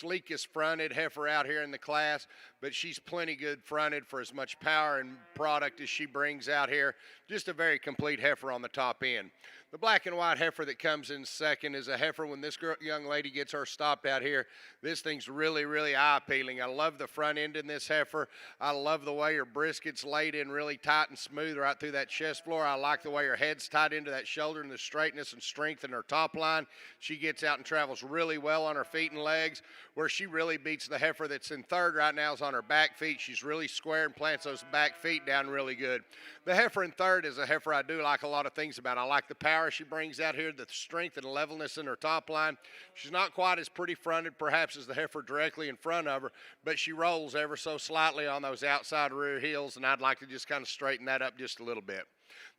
sleekest fronted heifer out here in the class, but she's plenty good fronted for as much power and product as she brings out here. Just a very complete heifer on the top end. The black and white heifer that comes in second is a heifer. When this young lady gets her stopped out here, this thing's really, really eye-appealing. I love the front end in this heifer. I love the way her brisket's laid in really tight and smooth right through that chest floor. I like the way her head's tied into that shoulder and the straightness and strength in her top line. She gets out and travels really well on her feet and legs. Where she really beats the heifer that's in third right now is on her back feet. She's really square and plants those back feet down really good. The heifer in third is a heifer I do like a lot of things about. I like the power she brings out here, the strength and levelness in her top line. She's not quite as pretty fronted perhaps as the heifer directly in front of her, but she rolls ever so slightly on those outside rear heels, and I'd like to just kind of straighten that up just a little bit.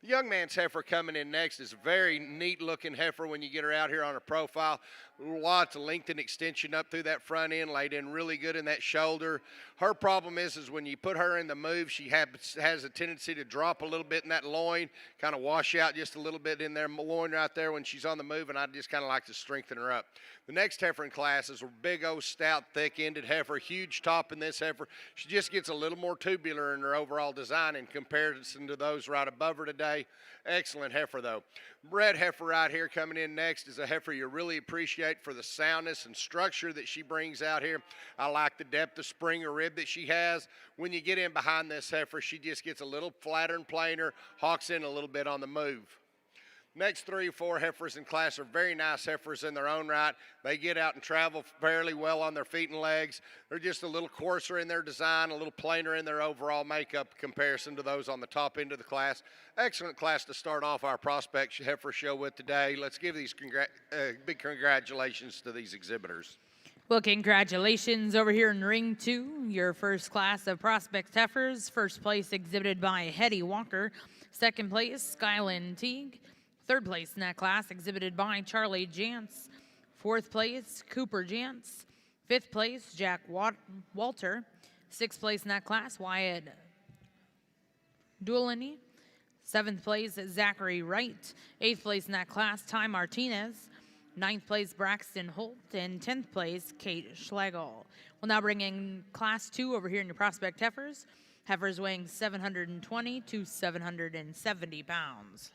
The young man's heifer coming in next is a very neat looking heifer when you get her out here on her profile. Lots of length and extension up through that front end, laid in really good in that shoulder. Her problem is when you put her in the move, she has a tendency to drop a little bit in that loin, kind of wash out just a little bit in their loin right there when she's on the move, and I just kind of like to strengthen her up. The next heifer in class is a big old stout thick-ended heifer, huge top in this heifer. She just gets a little more tubular in her overall design in comparison to those right above her today. Excellent heifer though. Red heifer right here coming in next is a heifer you really appreciate for the soundness and structure that she brings out here. I like the depth of spring or rib that she has. When you get in behind this heifer, she just gets a little flatter and plainer, hawks in a little bit on the move. Next 3 or 4 heifers in class are very nice heifers in their own right. They get out and travel fairly well on their feet and legs. They're just a little coarser in their design, a little plainer in their overall makeup comparison to those on the top end of the class. Excellent class to start off our prospect heifer show with today. Let's give these big congratulations to these exhibitors. Well, congratulations over here in Ring 2, your first class of prospect heifers. First place exhibited by Hetty Walker. Second place, Skyland Teague. Third place in that class exhibited by Charlie Jantz. Fourth place, Cooper Jantz. Fifth place, Jack Walter. Sixth place in that class, Wyatt Doolany. Seventh place, Zachary Wright. Eighth place in that class, Ty Martinez. Ninth place, Braxton Holt. And 10th place, Kate Schlegel. We'll now bring in class 2 over here in your prospect heifers. Heifers weighing 720 to 770 pounds.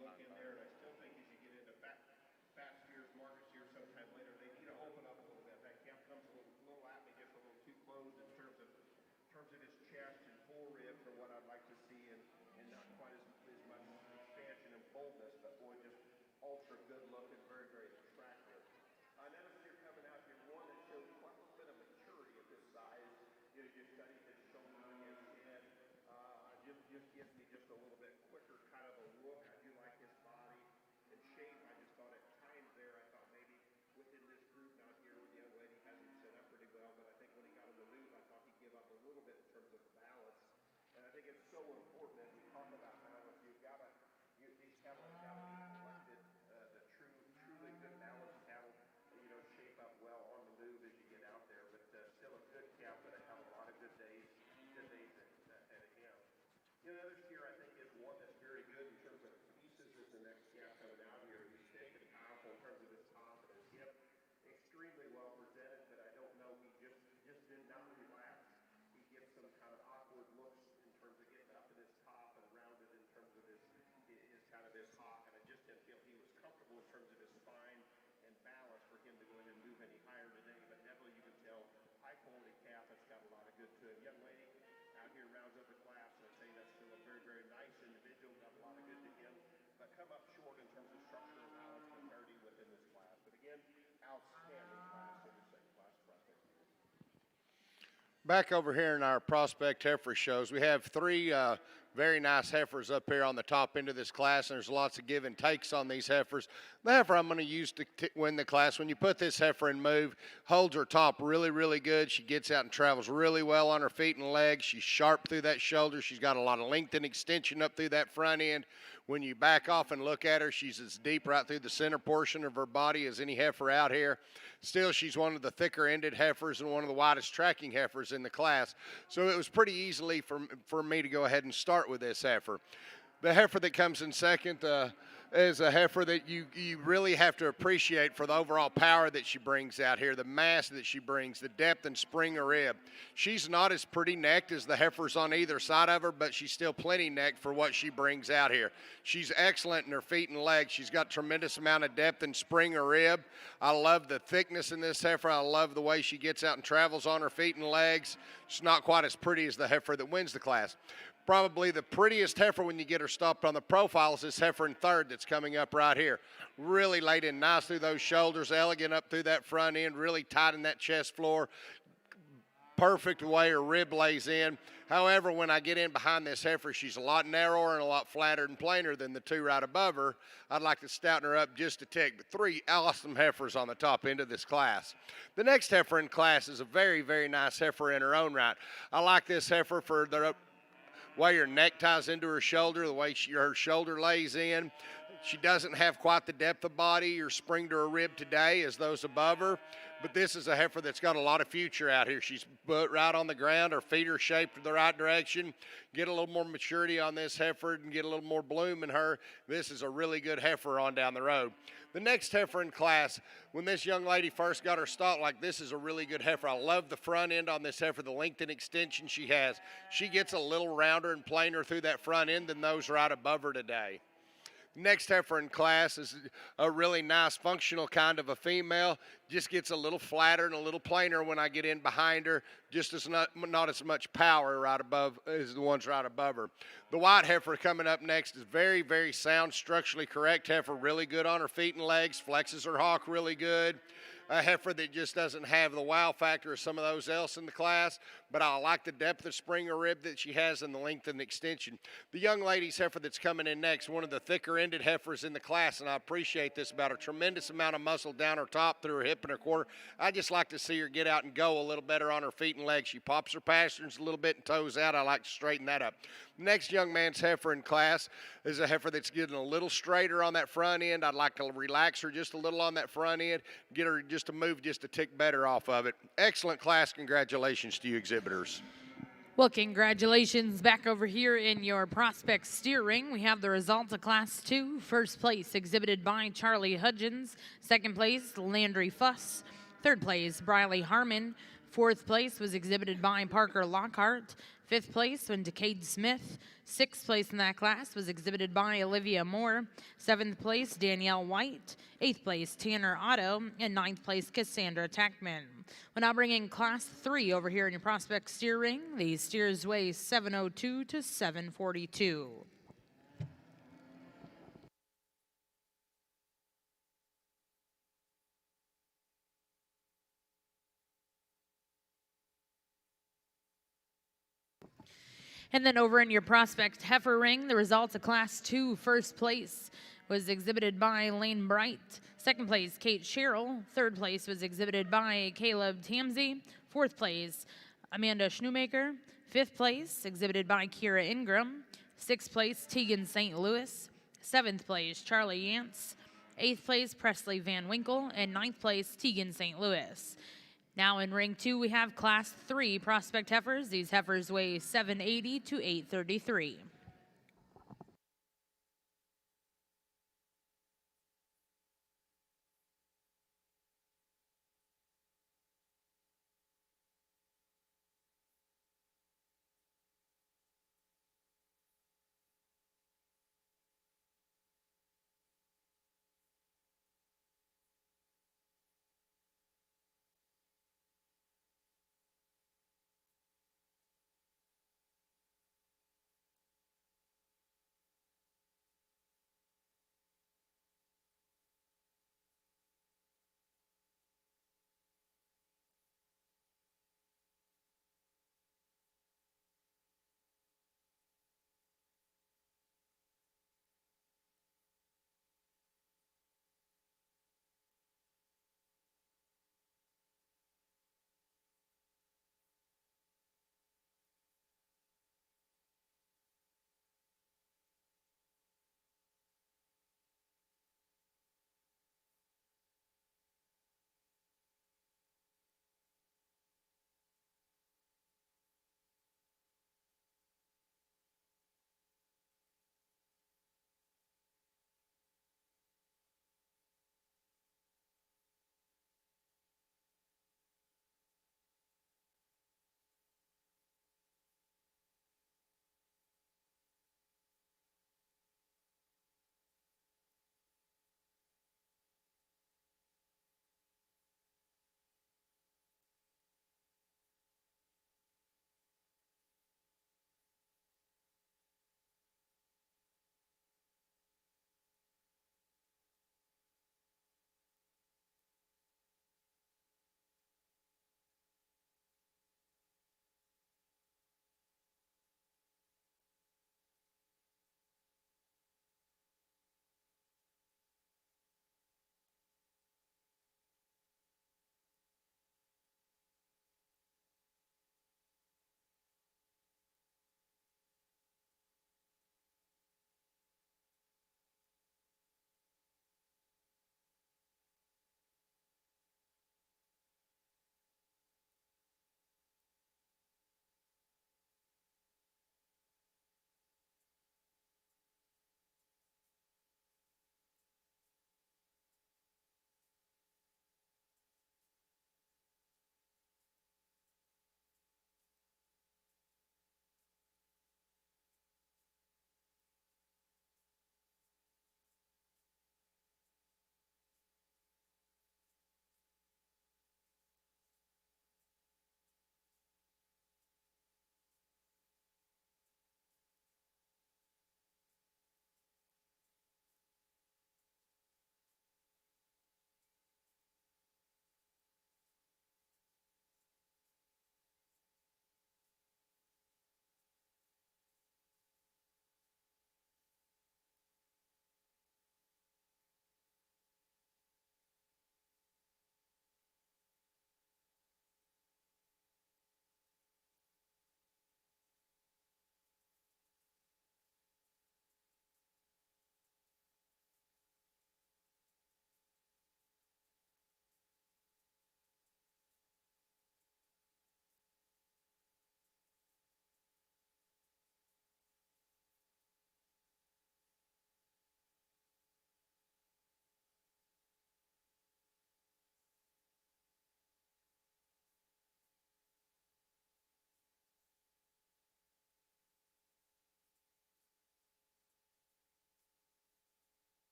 look in there, and I still think as you get into fast steers, market steers sometime later, they need to open up a little bit. That calf comes a little at me just a little too close in terms of his chest and forerib for what I'd like to see, and not quite as much expansion and boldness, but boy, just ultra good looking, very, very attractive. Another steer coming out here, one that shows quite a little bit of maturity at this size. You study his shoulder and his head. Just gives me just a little bit quicker kind of a look. I do like his body and shape. I just thought at times there, I thought maybe within this group, not here with the young lady, has him set up pretty well, but I think when he got him to move, I thought he'd give up a little bit in terms of balance. And I think it's so important as we talk about balance, these cattle have got to be selected. The truly good balance cattle, shape up well on the move as you get out there, but still a good calf that I have a lot of good days ahead of him. The other steer I think is one that's very good in terms of pieces is the next calf coming out here. He's thick and powerful in terms of his top and his hip. Extremely well presented, but I don't know, he just did not relax. He gets some kind of awkward looks in terms of getting up in his top and rounded in terms of his kind of his hock, and I just didn't feel he was comfortable in terms of his spine and balance for him to go in and move any higher today. But definitely you can tell high quality calf that's got a lot of good to him. Young lady out here rounds up the class, and I say that's still a very, very nice individual, got a lot of good to him, but come up short in terms of structure and balance and clarity within this class. But again, outstanding class in the second class prospect. Back over here in our prospect heifer shows, we have three very nice heifers up here on the top end of this class, and there's lots of give and takes on these heifers. The heifer I'm going to use to win the class, when you put this heifer in move, holds her top really, really good. She gets out and travels really well on her feet and legs. She's sharp through that shoulder. She's got a lot of length and extension up through that front end. When you back off and look at her, she's as deep right through the center portion of her body as any heifer out here. Still, she's one of the thicker ended heifers and one of the widest tracking heifers in the class. So it was pretty easily for me to go ahead and start with this heifer. The heifer that comes in second is a heifer that you really have to appreciate for the overall power that she brings out here, the mass that she brings, the depth and spring of rib. She's not as pretty necked as the heifers on either side of her, but she's still plenty necked for what she brings out here. She's excellent in her feet and legs. She's got tremendous amount of depth and spring of rib. I love the thickness in this heifer. I love the way she gets out and travels on her feet and legs. She's not quite as pretty as the heifer that wins the class. Probably the prettiest heifer when you get her stopped on the profile is this heifer in third that's coming up right here. Really laid in nice through those shoulders, elegant up through that front end, really tight in that chest floor. Perfect way her rib lays in. However, when I get in behind this heifer, she's a lot narrower and a lot flatter and plainer than the two right above her. I'd like to stouten her up just a tick, but three awesome heifers on the top end of this class. The next heifer in class is a very, very nice heifer in her own right. I like this heifer for the way her neck ties into her shoulder, the way her shoulder lays in. She doesn't have quite the depth of body or spring to her rib today as those above her, but this is a heifer that's got a lot of future out here. She's put right on the ground. Her feet are shaped the right direction. Get a little more maturity on this heifer and get a little more bloom in her. This is a really good heifer on down the road. The next heifer in class, when this young lady first got her stock, like this is a really good heifer. I love the front end on this heifer, the length and extension she has. She gets a little rounder and plainer through that front end than those right above her today. Next heifer in class is a really nice functional kind of a female. Just gets a little flatter and a little plainer when I get in behind her. Just as not as much power right above as the ones right above her. The white heifer coming up next is very, very sound, structurally correct heifer. Really good on her feet and legs. Flexes her hock really good. A heifer that just doesn't have the wow factor of some of those else in the class, but I like the depth of spring or rib that she has and the length and extension. The young lady's heifer that's coming in next, one of the thicker ended heifers in the class, and I appreciate this about a tremendous amount of muscle down her top through her hip and her quarter. I just like to see her get out and go a little better on her feet and legs. She pops her pasterns a little bit and toes out. I like to straighten that up. Next young man's heifer in class is a heifer that's getting a little straighter on that front end. I'd like to relax her just a little on that front end, get her just to move just a tick better off of it. Excellent class. Congratulations to you exhibitors. Well, congratulations back over here in your prospect steer ring. We have the results of Class 2. First place exhibited by Charlie Hudgens. Second place, Landry Fuss. Third place, Briley Harmon. Fourth place was exhibited by Parker Lockhart. Fifth place went to Cade Smith. Sixth place in that class was exhibited by Olivia Moore. Seventh place, Danielle White. Eighth place, Tanner Otto. And ninth place, Cassandra Tackman. We're now bringing Class 3 over here in your prospect steer ring. These steers weigh 702 to 742. And then over in your prospect heifer ring, the results of Class 2 first place was exhibited by Lane Bright. Second place, Kate Sherrill. Third place was exhibited by Caleb Tamsey. Fourth place, Amanda Schnoomaker. Fifth place, exhibited by Kira Ingram. Sixth place, Tegan St. Louis. Seventh place, Charlie Yance. Eighth place, Presley Van Winkle. And ninth place, Tegan St. Louis. Now in ring 2, we have Class 3 prospect heifers. These heifers weigh 780 to 833.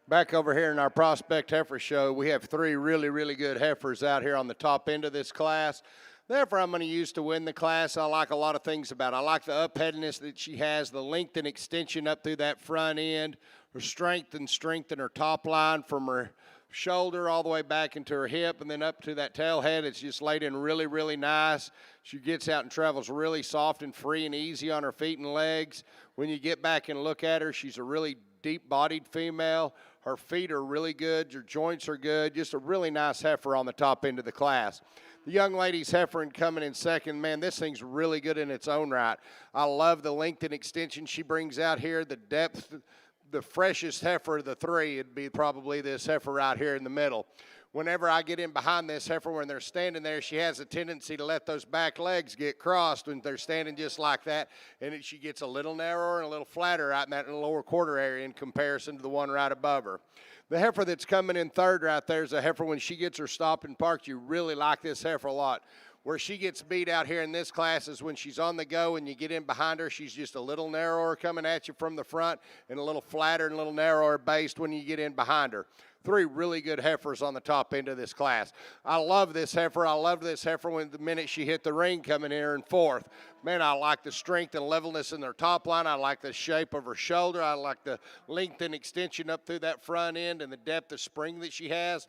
Back over here in our Prospect Heifer Show, we have three really good heifers out here on the top end of this class. The heifer I'm going to use to win the class, I like a lot of things about it. I like the upheadedness that she has, the length and extension up through that front end, her strength in her top line from her shoulder all the way back into her hip and then up to that tail head. It's just laid in really nice. She gets out and travels really soft and free and easy on her feet and legs. When you get back and look at her, she's a really deep-bodied female. Her feet are really good. Her joints are good. Just a really nice heifer on the top end of the class. The young lady's heifer coming in second. Man, this thing's really good in its own right. I love the length and extension she brings out here, the depth. The freshest heifer of the three would be probably this heifer right here in the middle. Whenever I get in behind this heifer when they're standing there, she has a tendency to let those back legs get crossed when they're standing just like that, and she gets a little narrower and a little flatter right in that lower quarter area in comparison to the one right above her. The heifer that's coming in third right there is a heifer when she gets her stop and parked. You really like this heifer a lot. Where she gets beat out here in this class is when she's on the go and you get in behind her, she's just a little narrower coming at you from the front and a little flatter and a little narrower based when you get in behind her. Three really good heifers on the top end of this class. I love this heifer. I loved this heifer when the minute she hit the ring coming here in fourth. Man, I like the strength and levelness in her top line. I like the shape of her shoulder. I like the length and extension up through that front end and the depth of spring that she has.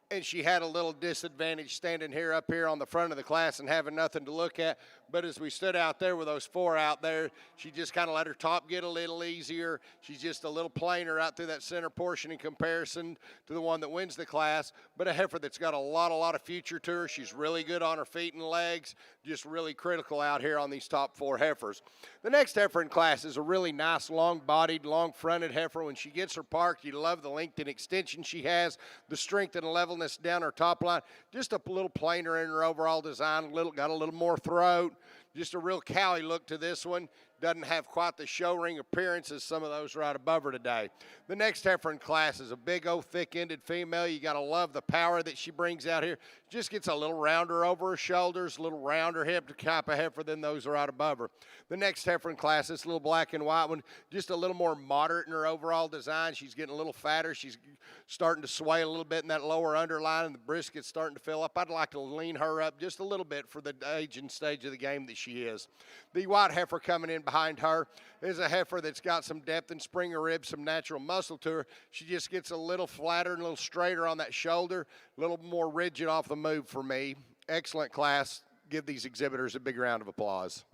And she had a little disadvantage standing up here on the front of the class and having nothing to look at. But as we stood out there with those four out there, she just kind of let her top get a little easier. She's just a little plainer out through that center portion in comparison to the one that wins the class. But a heifer that's got a lot of future to her. She's really good on her feet and legs, just really critical out here on these top four heifers. The next heifer in class is a really nice, long-bodied, long-fronted heifer. When she gets her parked, you love the length and extension she has, the strength and levelness down her top line. Just a little plainer in her overall design, got a little more throat. Just a real cowy look to this one. Doesn't have quite the show ring appearance as some of those right above her today. The next heifer in class is a big old thick-ended female. You got to love the power that she brings out here. Just gets a little rounder over her shoulders, a little rounder hip type of heifer than those right above her. The next heifer in class, this little black and white one, just a little more moderate in her overall design. She's getting a little fatter. She's starting to sway a little bit in that lower underline, and the brisket's starting to fill up. I'd like to lean her up just a little bit for the age and stage of the game that she is. The white heifer coming in behind her is a heifer that's got some depth and spring of ribs, some natural muscle to her. She just gets a little flatter and a little straighter on that shoulder, a little more rigid off the move for me. Excellent class. Give these exhibitors a big round of applause.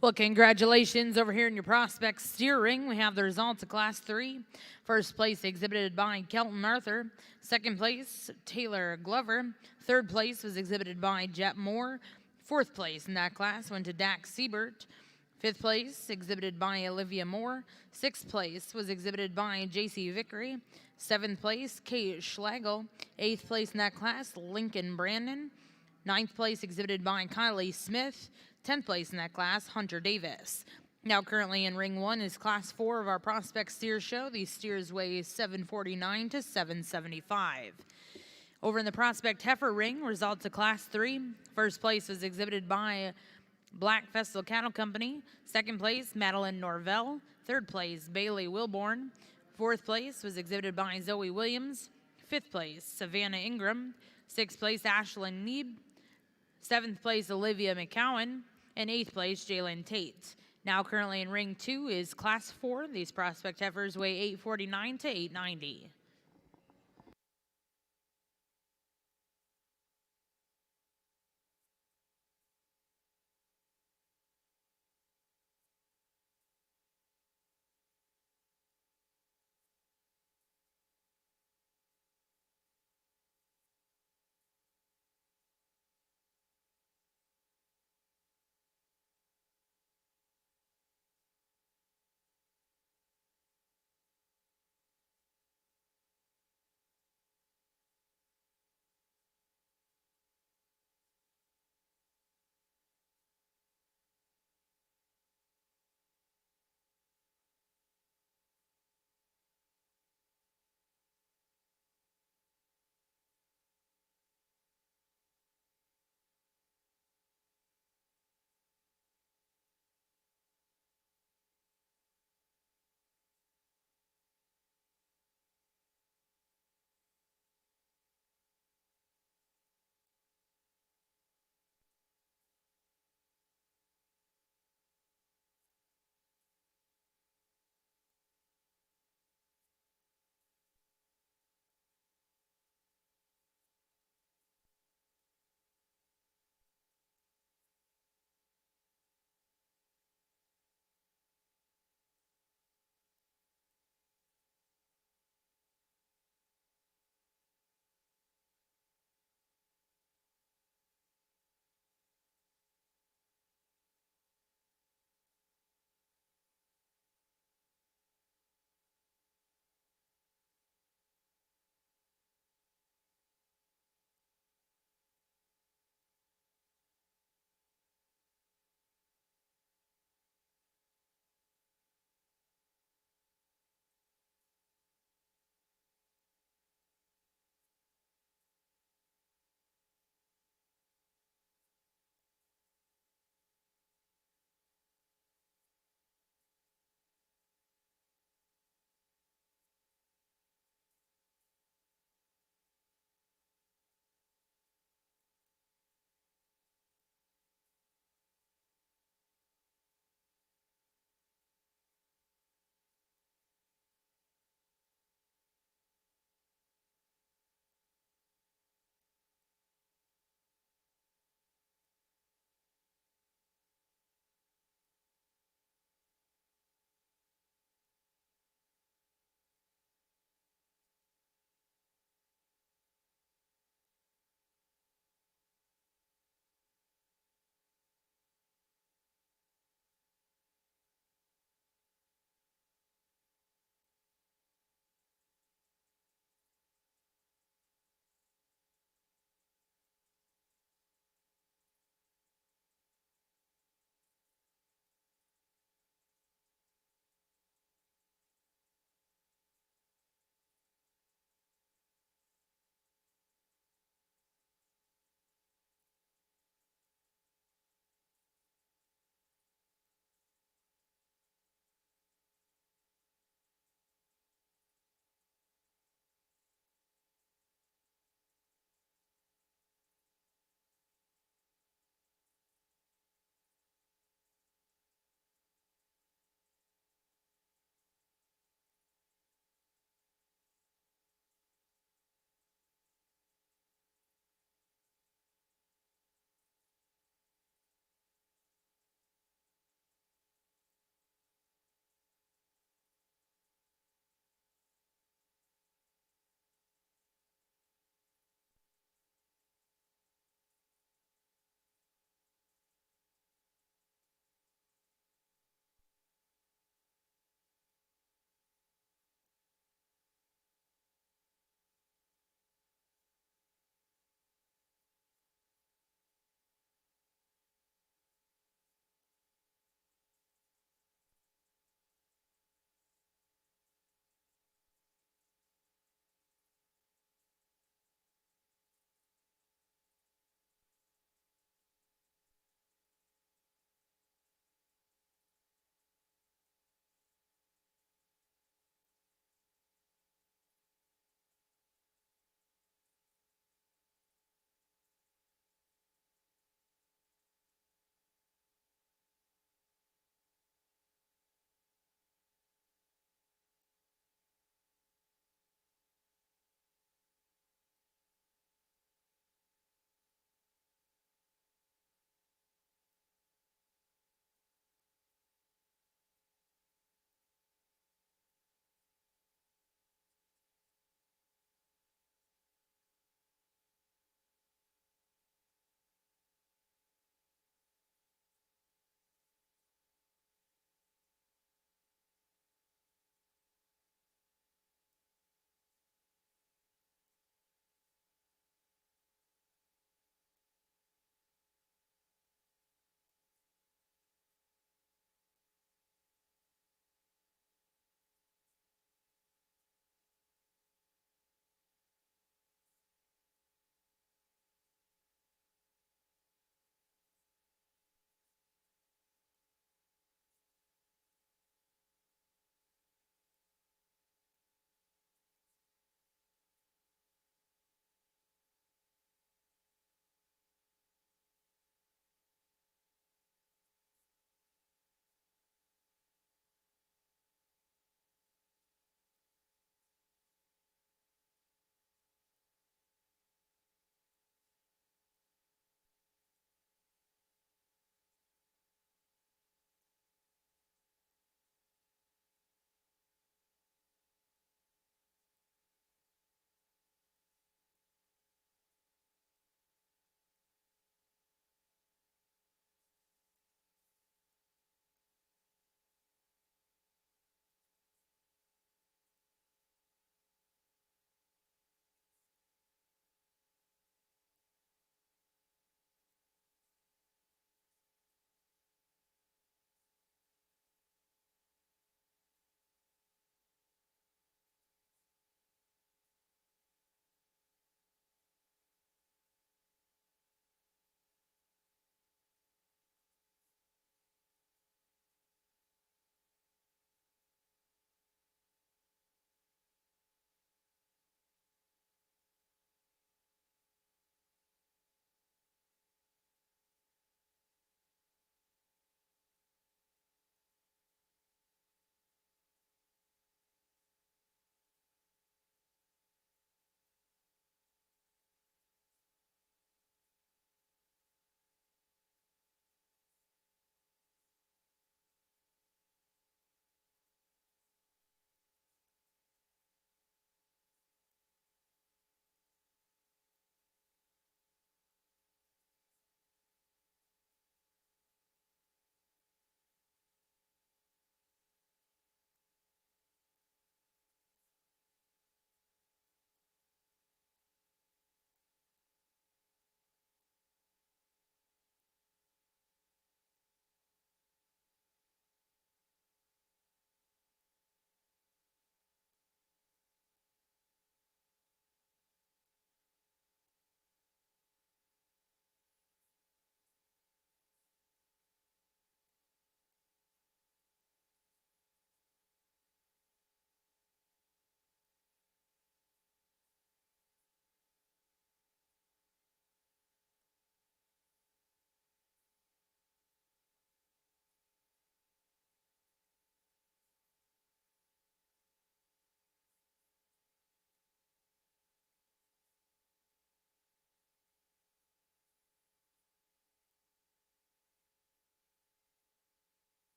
Well, congratulations over here in your prospect steer ring. We have the results of Class 3. First place exhibited by Kelton Arthur. Second place, Taylor Glover. Third place was exhibited by Jet Moore. Fourth place in that class went to Dax Siebert. Fifth place exhibited by Olivia Moore. Sixth place was exhibited by J.C. Vickery. Seventh place, Kate Schlegel. Eighth place in that class, Lincoln Brandon. Ninth place exhibited by Kylie Smith. 10th place in that class, Hunter Davis. Now currently in ring 1 is Class 4 of our Prospect Steer Show. These steers weigh 749 to 775. Over in the Prospect Heifer ring, results of Class 3. First place was exhibited by Black Festal Cattle Company. Second place, Madeline Norvell. Third place, Bailey Wilborn. Fourth place was exhibited by Zoe Williams. Fifth place, Savannah Ingram. Sixth place, Ashlyn Neeb. Seventh place, Olivia McCowan. And eighth place, Jalen Tate. Now currently in ring 2 is Class 4. These Prospect Heifers weigh 849 to 890.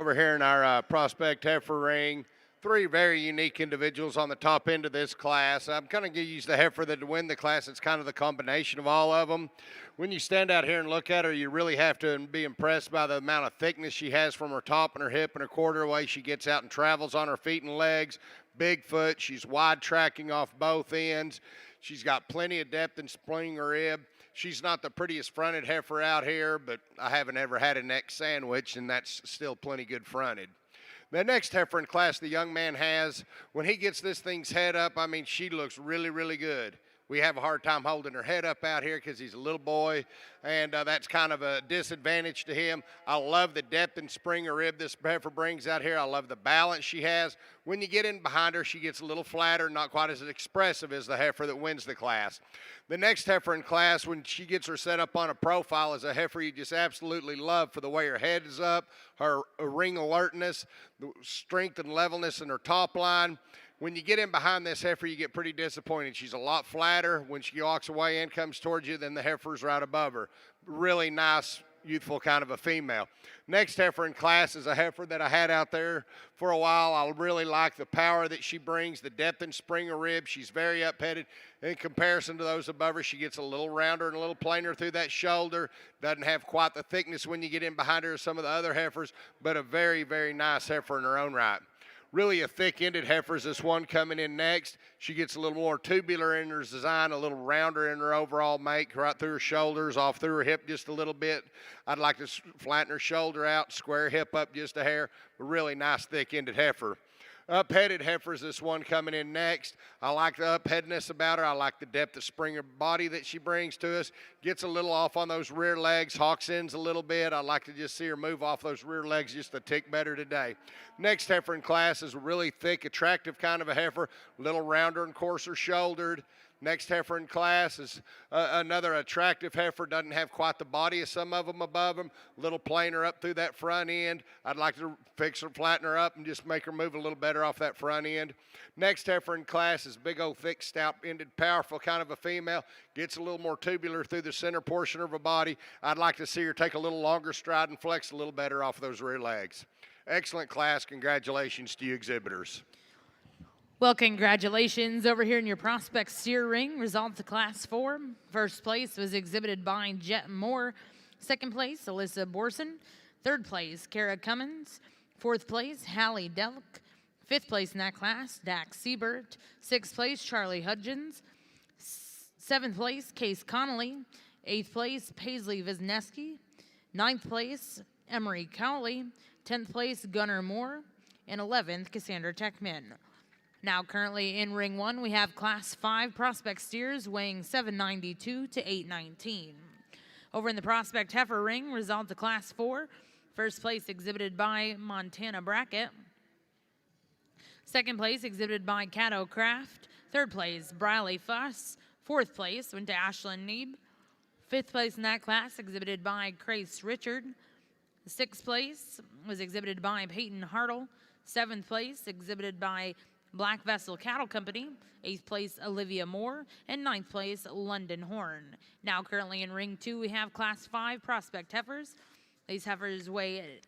Over here in our prospect heifer ring, three very unique individuals on the top end of this class. I'm kind of going to use the heifer that to win the class. It's kind of the combination of all of them. When you stand out here and look at her, you really have to be impressed by the amount of thickness she has from her top and her hip and her quarter, the way she gets out and travels on her feet and legs. Big foot. She's wide tracking off both ends. She's got plenty of depth in spring rib. She's not the prettiest fronted heifer out here, but I haven't ever had a neck sandwich, and that's still plenty good fronted. The next heifer in class the young man has, when he gets this thing's head up, I mean, she looks really, really good. We have a hard time holding her head up out here because he's a little boy, and that's kind of a disadvantage to him. I love the depth and spring of rib this heifer brings out here. I love the balance she has. When you get in behind her, she gets a little flatter, not quite as expressive as the heifer that wins the class. The next heifer in class, when she gets her set up on a profile, is a heifer you just absolutely love for the way her head is up, her ring alertness, the strength and levelness in her top line. When you get in behind this heifer, you get pretty disappointed. She's a lot flatter. When she walks away and comes towards you, then the heifer's right above her. Really nice, youthful kind of a female. Next heifer in class is a heifer that I had out there for a while. I really like the power that she brings, the depth and spring of rib. She's very up-headed. In comparison to those above her, she gets a little rounder and a little plainer through that shoulder. Doesn't have quite the thickness when you get in behind her as some of the other heifers, but a very, very nice heifer in her own right. Really a thick-ended heifer is this one coming in next. She gets a little more tubular in her design, a little rounder in her overall make, right through her shoulders, off through her hip just a little bit. I'd like to flatten her shoulder out, square hip up just a hair. A really nice thick-ended heifer. Up-headed heifer is this one coming in next. I like the up-headedness about her. I like the depth of spring of body that she brings to us. Gets a little off on those rear legs, hawks ends a little bit. I like to just see her move off those rear legs just a tick better today. Next heifer in class is a really thick, attractive kind of a heifer, a little rounder and coarser shouldered. Next heifer in class is another attractive heifer. Doesn't have quite the body of some of them above them. A little plainer up through that front end. I'd like to fix her, flatten her up, and just make her move a little better off that front end. Next heifer in class is big old thick, stout-ended, powerful kind of a female. Gets a little more tubular through the center portion of her body. I'd like to see her take a little longer stride and flex a little better off those rear legs. Excellent class. Congratulations to you exhibitors. Well, congratulations over here in your prospect steer ring. Results of Class 4. First place was exhibited by Jet Moore. Second place, Alyssa Borson. Third place, Kara Cummins. Fourth place, Hallie Delk. Fifth place in that class, Dax Siebert. Sixth place, Charlie Hudgens. Seventh place, Case Connolly. Eighth place, Paisley Wisniewski. Ninth place, Emery Cowley. 10th place, Gunnar Moore. And 11th, Cassandra Techman. Now currently in ring 1, we have Class 5 prospect steers weighing 792 to 819. Over in the prospect heifer ring, result to Class 4. First place exhibited by Montana Brackett. Second place exhibited by Caddo Craft. Third place, Briley Fuss. Fourth place went to Ashlyn Neeb. Fifth place in that class exhibited by Grace Richard. Sixth place was exhibited by Peyton Hartle. Seventh place exhibited by Black Vessel Cattle Company. Eighth place, Olivia Moore. And ninth place, London Horn. Now currently in ring 2, we have Class 5 prospect heifers. These heifers weigh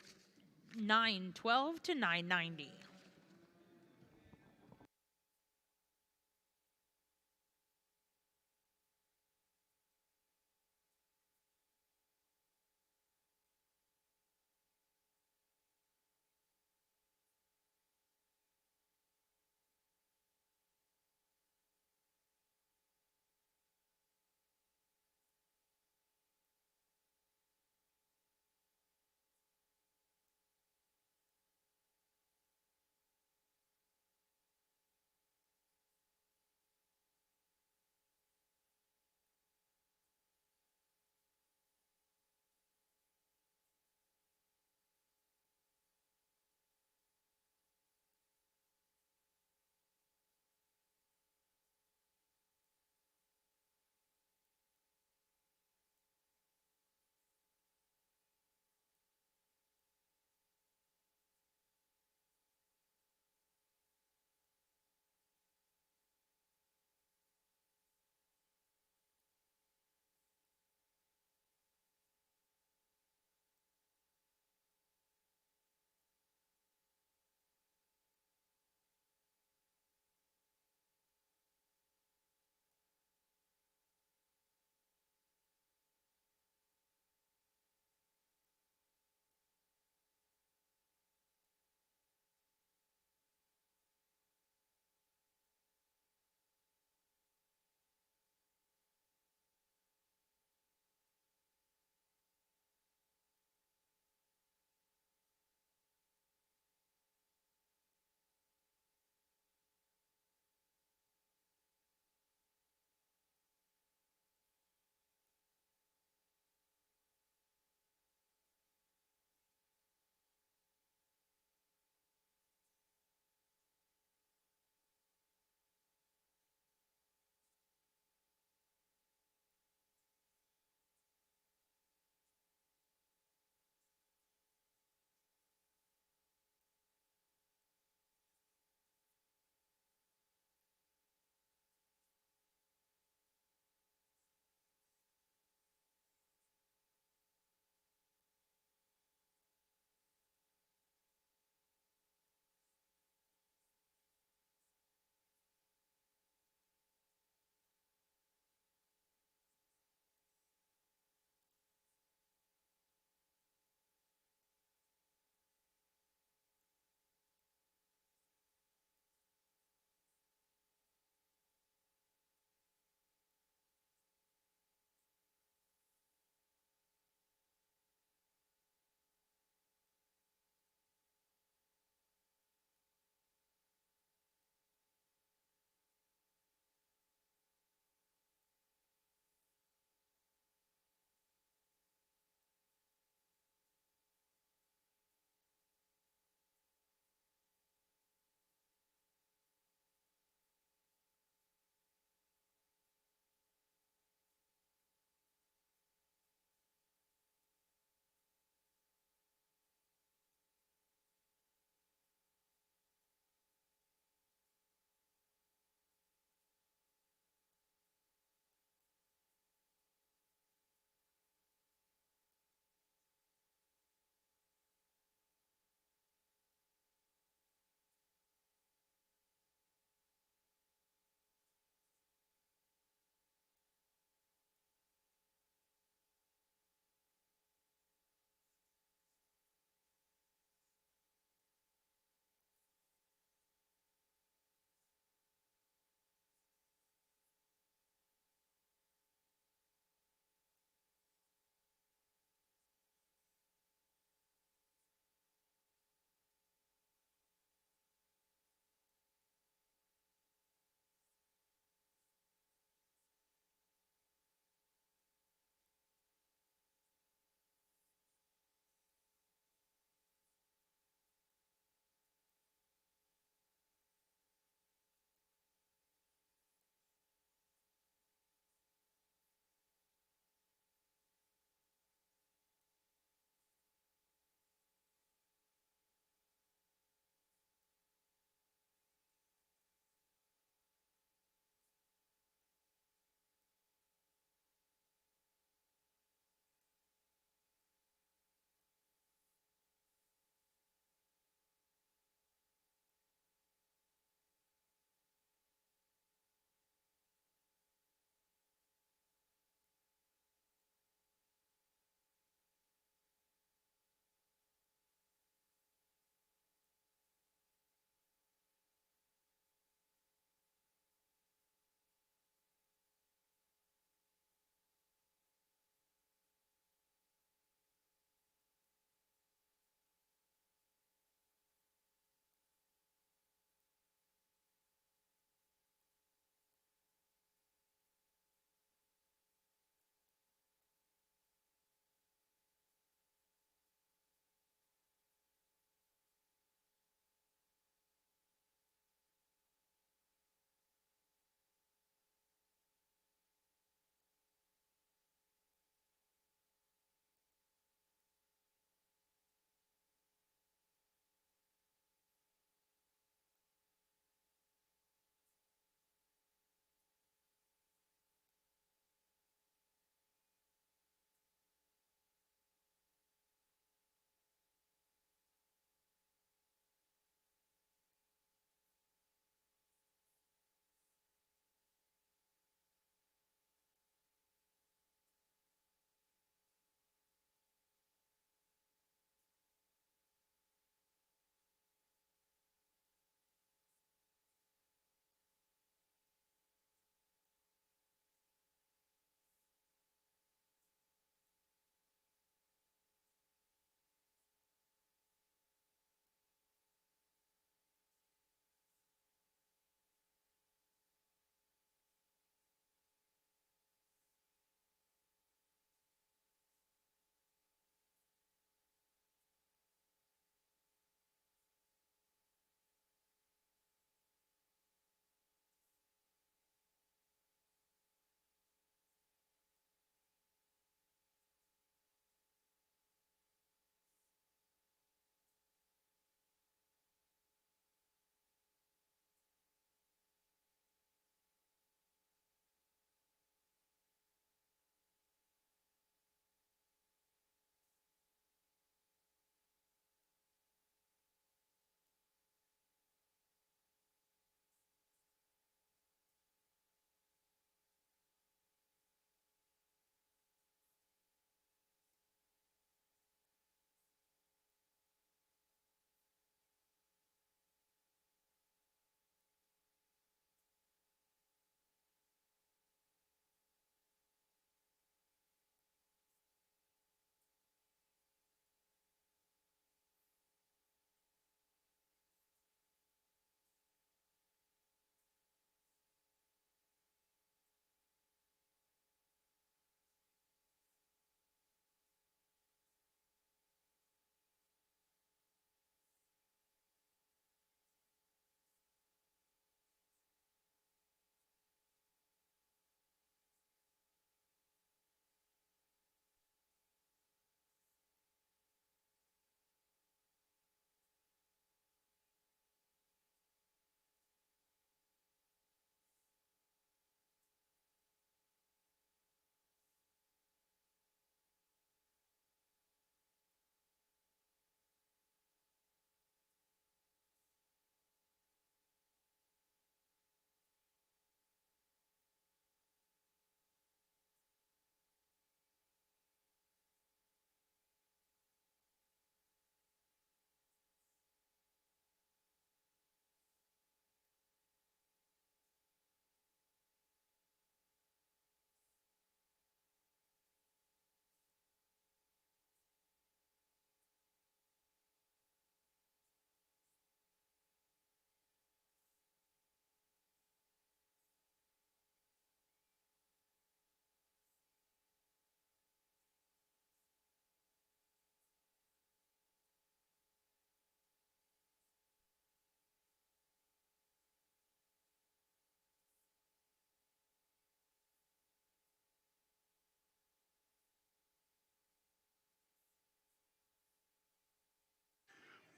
912 to 990.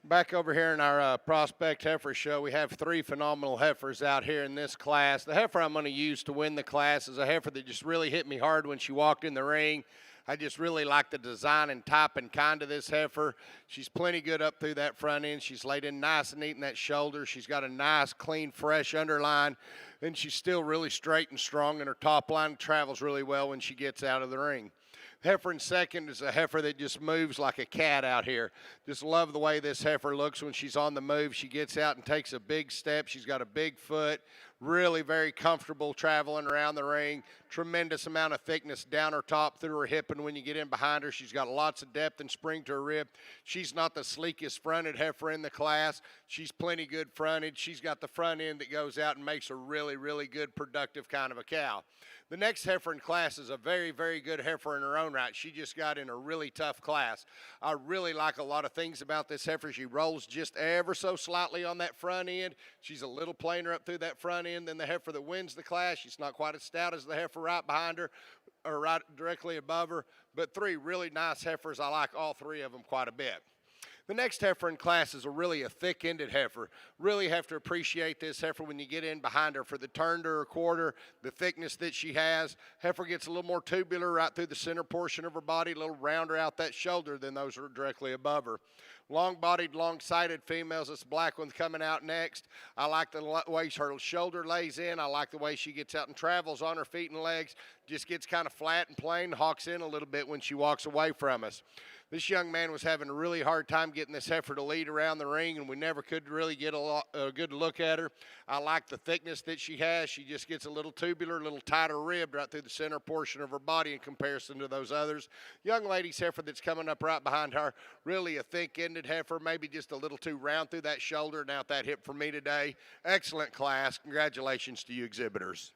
Back over here in our Prospect Heifer Show, we have three phenomenal heifers out here in this class. The heifer I'm going to use to win the class is a heifer that just really hit me hard when she walked in the ring. I just really like the design and type and kind of this heifer. She's plenty good up through that front end. She's laid in nice and neat in that shoulder. She's got a nice, clean, fresh underline, and she's still really straight and strong, and her top line travels really well when she gets out of the ring. Heifer in second is a heifer that just moves like a cat out here. Just love the way this heifer looks when she's on the move. She gets out and takes a big step. She's got a big foot. Really very comfortable traveling around the ring. Tremendous amount of thickness down her top through her hip, and when you get in behind her, she's got lots of depth and spring to her rib. She's not the sleekest fronted heifer in the class. She's plenty good fronted. She's got the front end that goes out and makes a really, really good, productive kind of a cow. The next heifer in class is a very, very good heifer in her own right. She just got in a really tough class. I really like a lot of things about this heifer. She rolls just ever so slightly on that front end. She's a little plainer up through that front end than the heifer that wins the class. She's not quite as stout as the heifer right behind her or right directly above her, but three really nice heifers. I like all three of them quite a bit. The next heifer in class is a thick-ended heifer. Really have to appreciate this heifer when you get in behind her for the turn to her quarter, the thickness that she has. Heifer gets a little more tubular right through the center portion of her body, a little rounder out that shoulder than those are directly above her. Long-bodied, long-sided females. This black one's coming out next. I like the way her shoulder lays in. I like the way she gets out and travels on her feet and legs. Just gets kind of flat and plain, hawks in a little bit when she walks away from us. This young man was having a really hard time getting this heifer to lead around the ring, and we never could really get a good look at her. I like the thickness that she has. She just gets a little tubular, a little tighter ribbed right through the center portion of her body in comparison to those others. Young lady's heifer that's coming up right behind her, really a thick-ended heifer, maybe just a little too round through that shoulder and out that hip for me today. Excellent class. Congratulations to you exhibitors.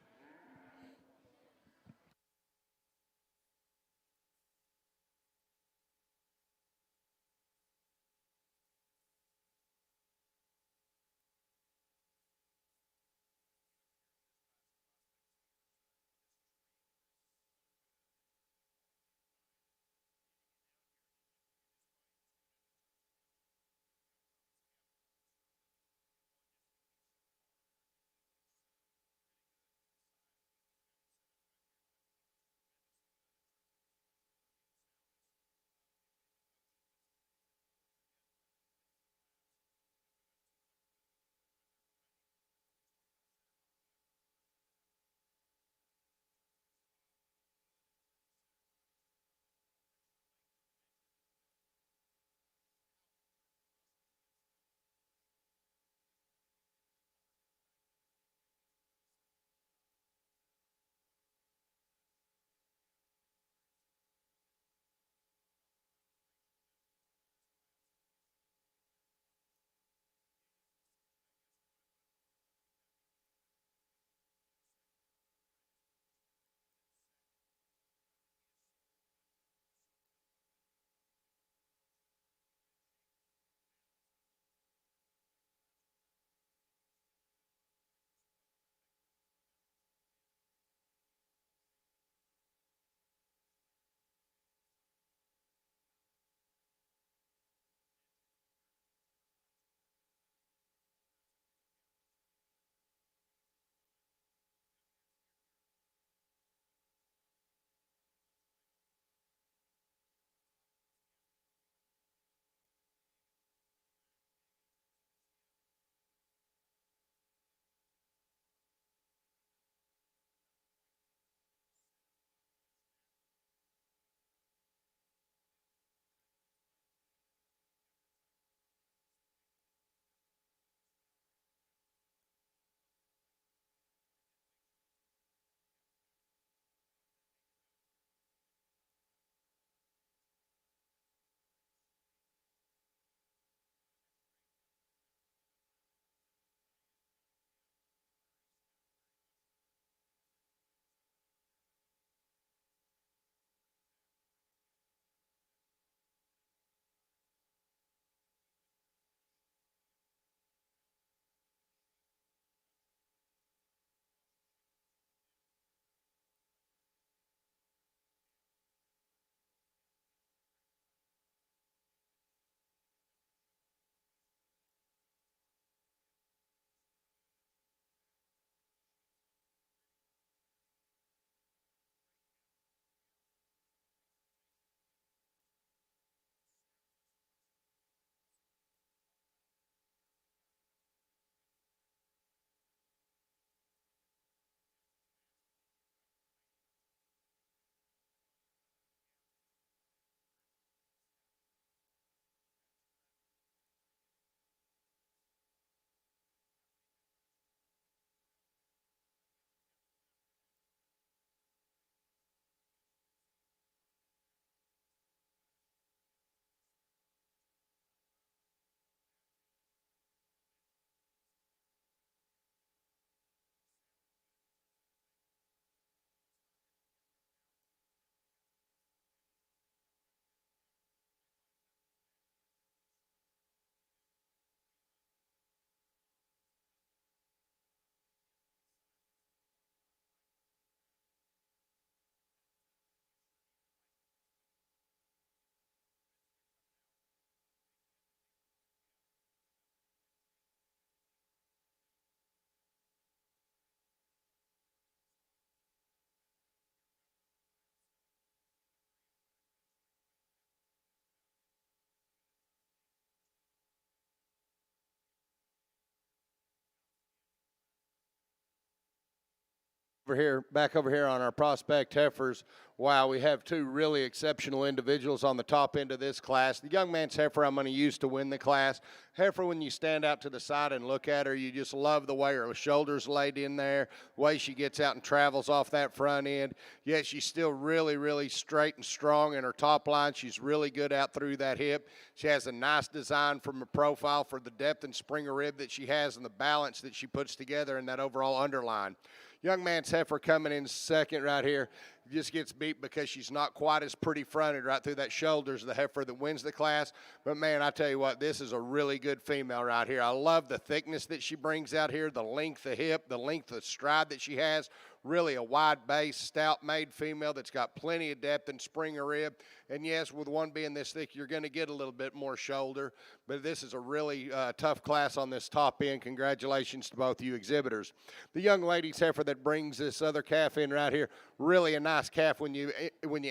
Back over here on our prospect heifers. Wow, we have two really exceptional individuals on the top end of this class. The young man's heifer I'm going to use to win the class. Heifer, when you stand out to the side and look at her, you just love the way her shoulders laid in there, the way she gets out and travels off that front end. Yet she's still really, really straight and strong in her top line. She's really good out through that hip. She has a nice design from a profile for the depth and spring of rib that she has and the balance that she puts together in that overall underline. Young man's heifer coming in second right here just gets beat because she's not quite as pretty fronted right through that shoulders of the heifer that wins the class. But, man, I tell you what, this is a really good female right here. I love the thickness that she brings out here, the length of hip, the length of stride that she has. Really a wide base, stout-made female that's got plenty of depth and spring of rib. And, yes, with one being this thick, you're going to get a little bit more shoulder. But this is a really tough class on this top end. Congratulations to both you exhibitors. The young lady's heifer that brings this other calf in right here, really a nice calf when you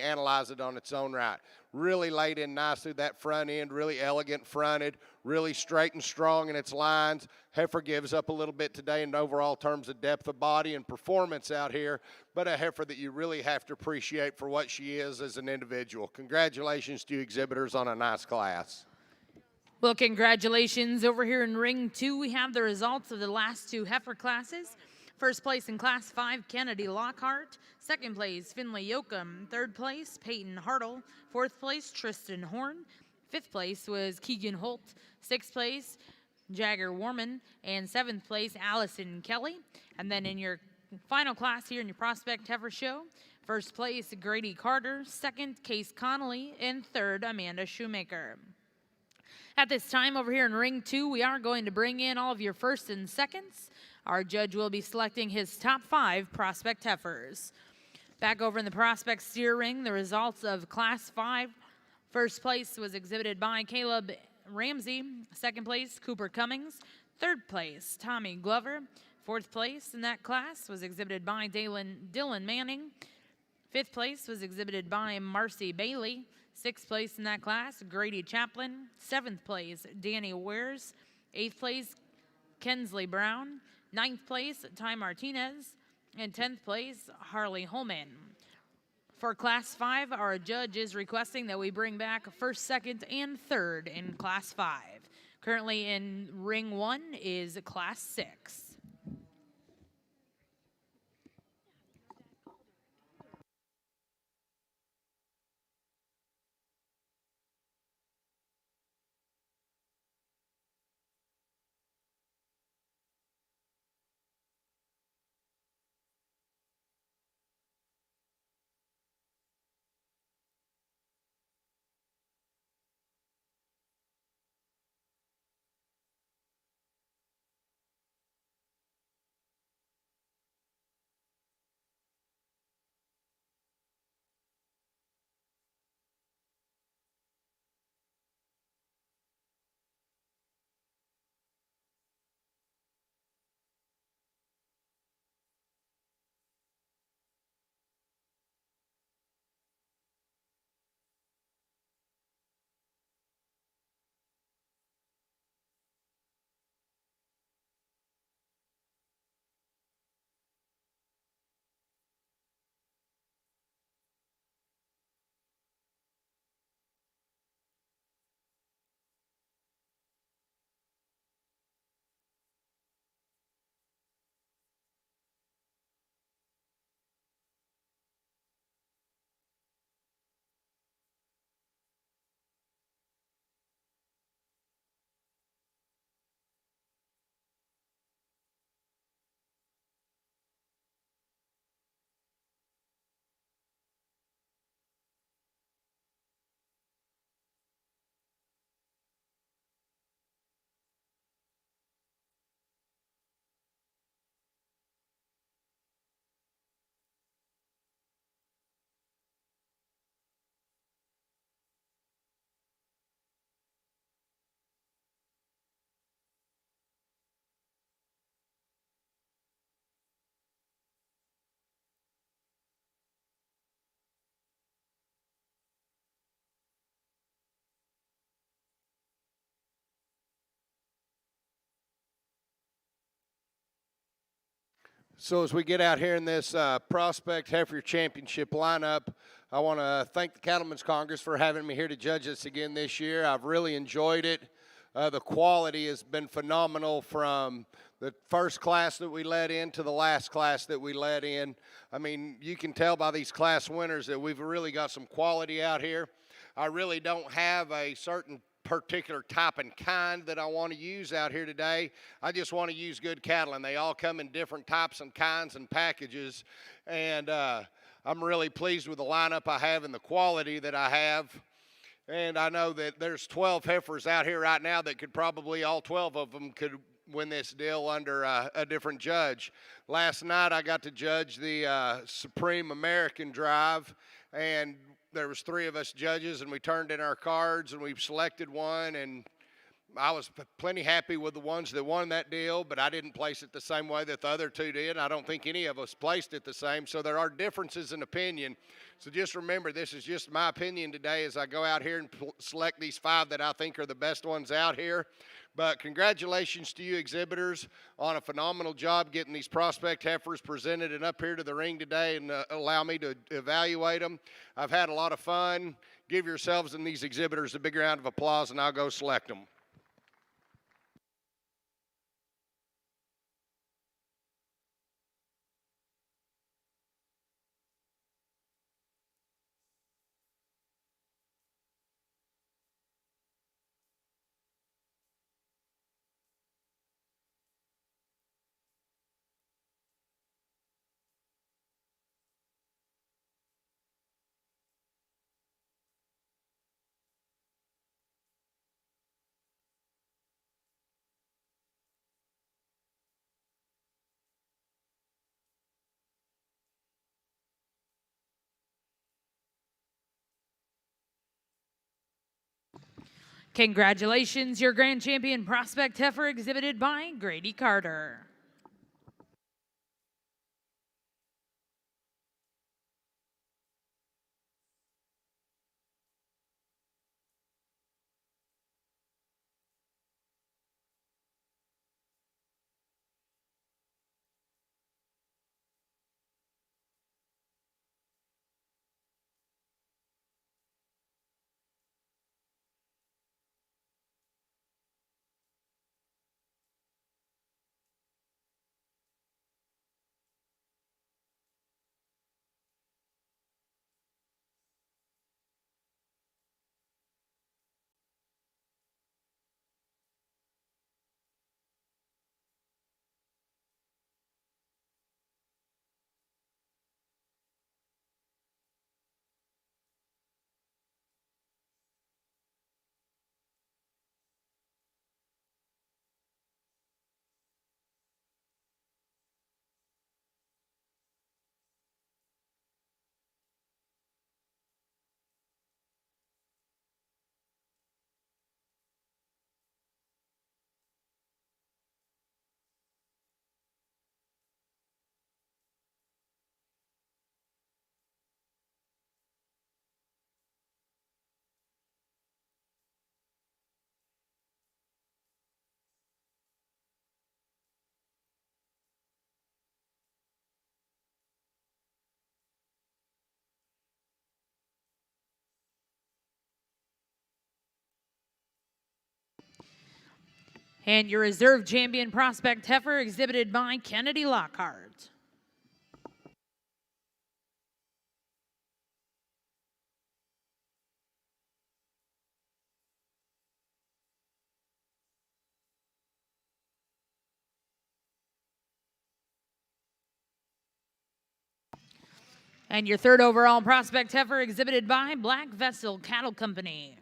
analyze it on its own right. Really laid in nice through that front end, really elegant fronted, really straight and strong in its lines. Heifer gives up a little bit today in overall terms of depth of body and performance out here, but a heifer that you really have to appreciate for what she is as an individual. Congratulations to you exhibitors on a nice class. Well, congratulations. Over here in Ring 2, we have the results of the last two heifer classes. First place in Class 5, Kennedy Lockhart. Second place, Finley Yoakum. Third place, Peyton Hartle. Fourth place, Tristan Horn. Fifth place was Keegan Holt. Sixth place, Jagger Warman. And seventh place, Allison Kelly. And then in your final class here in your Prospect Heifer Show, first place, Grady Carter. Second, Case Connolly. And third, Amanda Shoemaker. At this time over here in Ring 2, we are going to bring in all of your firsts and seconds. Our judge will be selecting his top 5 prospect heifers. Back over in the prospect steer ring, the results of Class 5. First place was exhibited by Caleb Ramsey. Second place, Cooper Cummings. Third place, Tommy Glover. Fourth place in that class was exhibited by Dylan Manning. Fifth place was exhibited by Marcy Bailey. Sixth place in that class, Grady Chaplin. Seventh place, Danny Wares. Eighth place, Kensley Brown. Ninth place, Ty Martinez. And 10th place, Harley Holman. For Class 5, our judge is requesting that we bring back first, second, and third in Class 5. Currently in Ring 1 is Class 6. So as we get out here in this Prospect Heifer Championship lineup, I want to thank the Cattlemen's Congress for having me here to judge us again this year. I've really enjoyed it. The quality has been phenomenal from the first class that we led in to the last class that we led in. I mean, you can tell by these class winners that we've really got some quality out here. I really don't have a certain particular type and kind that I want to use out here today. I just want to use good cattle, and they all come in different types and kinds and packages. And I'm really pleased with the lineup I have and the quality that I have. And I know that there's 12 heifers out here right now that could probably, all 12 of them could win this deal under a different judge. Last night I got to judge the Supreme American Drive, and there was 3 of us judges, and we turned in our cards, and we selected one, and I was plenty happy with the ones that won that deal, but I didn't place it the same way that the other 2 did. I don't think any of us placed it the same, so there are differences in opinion. So just remember, this is just my opinion today as I go out here and select these 5 that I think are the best ones out here. But congratulations to you exhibitors on a phenomenal job getting these prospect heifers presented and up here to the ring today and allow me to evaluate them. I've had a lot of fun. Give yourselves and these exhibitors a big round of applause, and I'll go select them. Congratulations, your grand champion prospect heifer exhibited by Grady Carter. And your reserve champion prospect heifer exhibited by Kennedy Lockhart. And your 3rd overall prospect heifer exhibited by Black Vessel Cattle Company.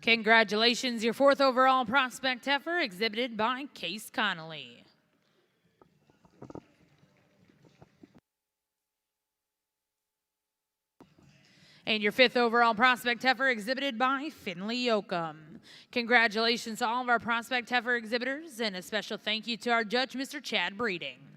Congratulations, your 4th overall prospect heifer exhibited by Case Connolly. And your 5th overall prospect heifer exhibited by Finley Yoakum. Congratulations to all of our prospect heifer exhibitors, and a special thank you to our judge, Mr. Chad Breeding.